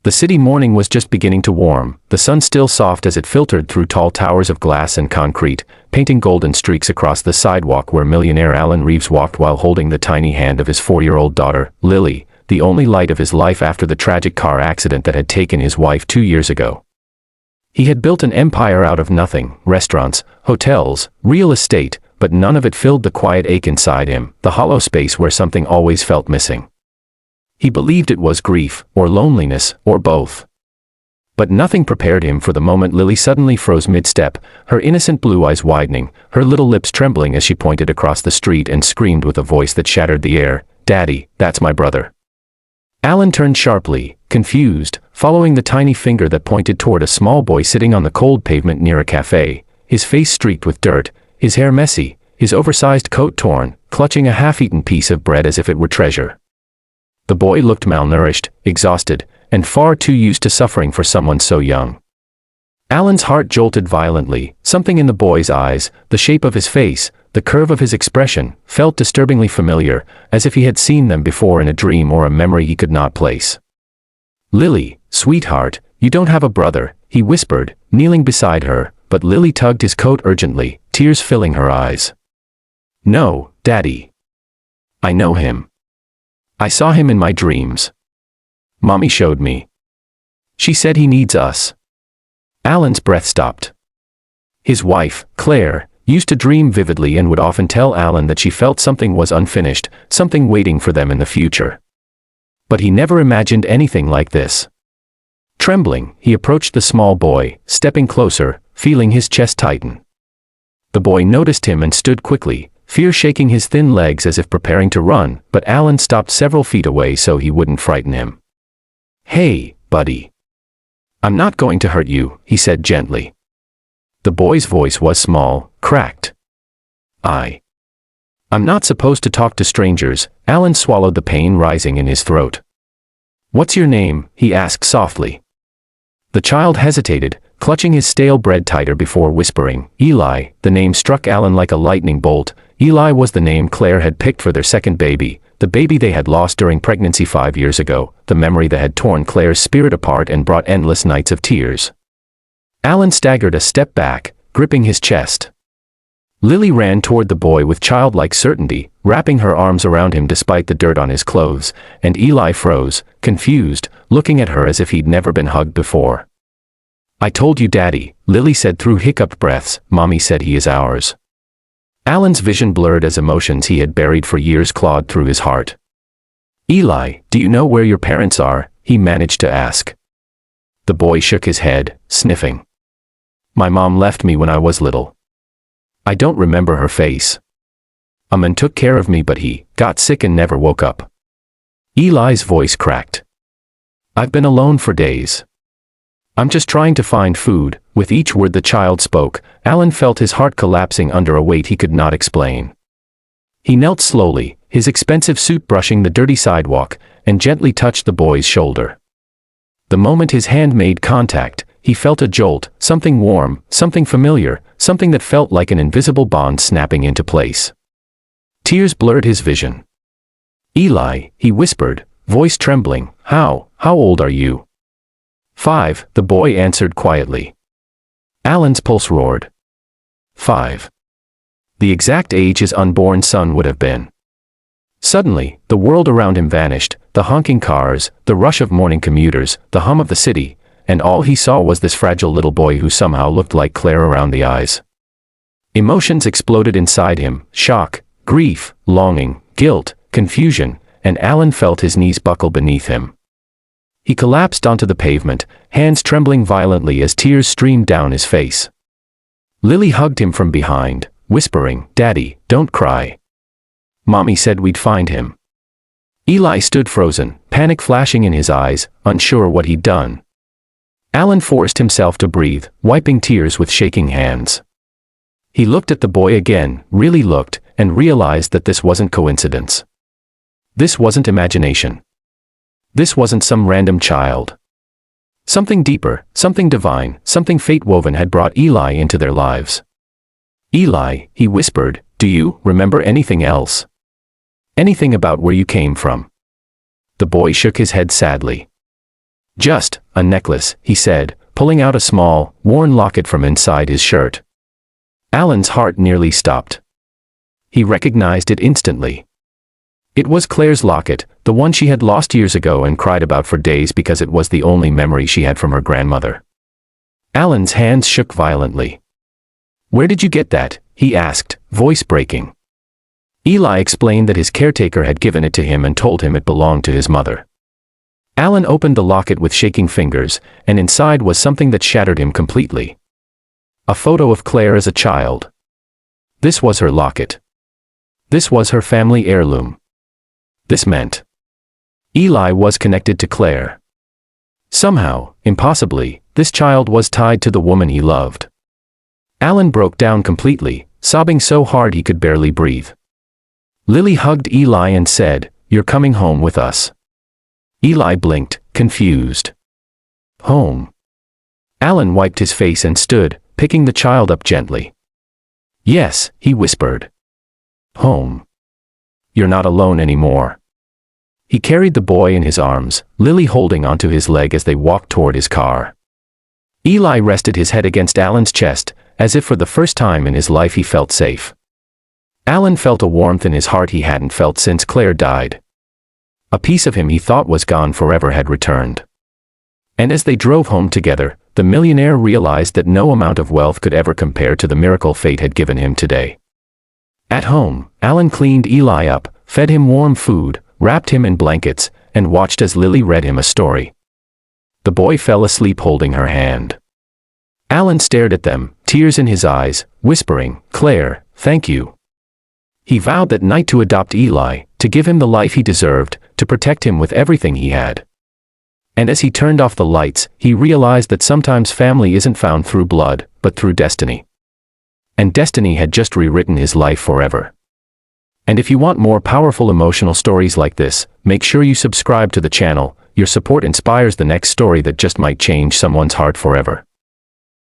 The city morning was just beginning to warm, the sun still soft as it filtered through tall towers of glass and concrete, painting golden streaks across the sidewalk where millionaire Alan Reeves walked while holding the tiny hand of his 4-year-old daughter, Lily, the only light of his life after the tragic car accident that had taken his wife 2 years ago. He had built an empire out of nothing, restaurants, hotels, real estate, but none of it filled the quiet ache inside him, the hollow space where something always felt missing. He believed it was grief, or loneliness, or both. But nothing prepared him for the moment Lily suddenly froze mid-step, her innocent blue eyes widening, her little lips trembling as she pointed across the street and screamed with a voice that shattered the air, "Daddy, that's my brother." Alan turned sharply, confused, following the tiny finger that pointed toward a small boy sitting on the cold pavement near a cafe, his face streaked with dirt, his hair messy, his oversized coat torn, clutching a half-eaten piece of bread as if it were treasure. The boy looked malnourished, exhausted, and far too used to suffering for someone so young. Alan's heart jolted violently. Something in the boy's eyes, the shape of his face, the curve of his expression, felt disturbingly familiar, as if he had seen them before in a dream or a memory he could not place. "Lily, sweetheart, you don't have a brother," he whispered, kneeling beside her, but Lily tugged his coat urgently, tears filling her eyes. "No, Daddy. I know him. I saw him in my dreams. Mommy showed me. She said he needs us." Alan's breath stopped. His wife, Claire, used to dream vividly and would often tell Alan that she felt something was unfinished, something waiting for them in the future. But he never imagined anything like this. Trembling, he approached the small boy, stepping closer, feeling his chest tighten. The boy noticed him and stood quickly, fear shaking his thin legs as if preparing to run, but Alan stopped several feet away so he wouldn't frighten him. "Hey, buddy. I'm not going to hurt you," he said gently. The boy's voice was small, cracked. I'm not supposed to talk to strangers." Alan swallowed the pain rising in his throat. "What's your name?" he asked softly. The child hesitated, clutching his stale bread tighter before whispering, "Eli." The name struck Alan like a lightning bolt. Eli was the name Claire had picked for their second baby, the baby they had lost during pregnancy 5 years ago, the memory that had torn Claire's spirit apart and brought endless nights of tears. Alan staggered a step back, gripping his chest. Lily ran toward the boy with childlike certainty, wrapping her arms around him despite the dirt on his clothes, and Eli froze, confused, looking at her as if he'd never been hugged before. "I told you, Daddy," Lily said through hiccuped breaths. "Mommy said he is ours." Alan's vision blurred as emotions he had buried for years clawed through his heart. "Eli, do you know where your parents are?" he managed to ask. The boy shook his head, sniffing. "My mom left me when I was little. I don't remember her face. A man took care of me but he got sick and never woke up." Eli's voice cracked. "I've been alone for days. I'm just trying to find food." With each word the child spoke, Alan felt his heart collapsing under a weight he could not explain. He knelt slowly, his expensive suit brushing the dirty sidewalk, and gently touched the boy's shoulder. The moment his hand made contact, he felt a jolt, something warm, something familiar, something that felt like an invisible bond snapping into place. Tears blurred his vision. "Eli," he whispered, voice trembling, How old are you?" "5, the boy answered quietly. Alan's pulse roared. 5. The exact age his unborn son would have been. Suddenly, the world around him vanished, the honking cars, the rush of morning commuters, the hum of the city, and all he saw was this fragile little boy who somehow looked like Claire around the eyes. Emotions exploded inside him, shock, grief, longing, guilt, confusion, and Alan felt his knees buckle beneath him. He collapsed onto the pavement, hands trembling violently as tears streamed down his face. Lily hugged him from behind, whispering, "Daddy, don't cry. Mommy said we'd find him." Eli stood frozen, panic flashing in his eyes, unsure what he'd done. Alan forced himself to breathe, wiping tears with shaking hands. He looked at the boy again, really looked, and realized that this wasn't coincidence. This wasn't imagination. This wasn't some random child. Something deeper, something divine, something fate-woven had brought Eli into their lives. "Eli," he whispered, "do you remember anything else? Anything about where you came from?" The boy shook his head sadly. Just a necklace, he said, pulling out a small, worn locket from inside his shirt. Alan's heart nearly stopped. He recognized it instantly. It was Claire's locket, the one she had lost years ago and cried about for days because it was the only memory she had from her grandmother. Alan's hands shook violently. "Where did you get that?" he asked, voice breaking. Eli explained that his caretaker had given it to him and told him it belonged to his mother. Alan opened the locket with shaking fingers, and inside was something that shattered him completely. A photo of Claire as a child. This was her locket. This was her family heirloom. This meant Eli was connected to Claire. Somehow, impossibly, this child was tied to the woman he loved. Alan broke down completely, sobbing so hard he could barely breathe. Lily hugged Eli and said, "You're coming home with us." Eli blinked, confused. Home. Alan wiped his face and stood, picking the child up gently. "Yes," he whispered. "Home. You're not alone anymore." He carried the boy in his arms, Lily holding onto his leg as they walked toward his car. Eli rested his head against Alan's chest, as if for the first time in his life he felt safe. Alan felt a warmth in his heart he hadn't felt since Claire died. A piece of him he thought was gone forever had returned. And as they drove home together, the millionaire realized that no amount of wealth could ever compare to the miracle fate had given him today. At home, Alan cleaned Eli up, fed him warm food, wrapped him in blankets, and watched as Lily read him a story. The boy fell asleep holding her hand. Alan stared at them, tears in his eyes, whispering, "Claire, thank you." He vowed that night to adopt Eli, to give him the life he deserved, to protect him with everything he had. And as he turned off the lights, he realized that sometimes family isn't found through blood, but through destiny. And destiny had just rewritten his life forever. And if you want more powerful emotional stories like this, make sure you subscribe to the channel. Your support inspires the next story that just might change someone's heart forever.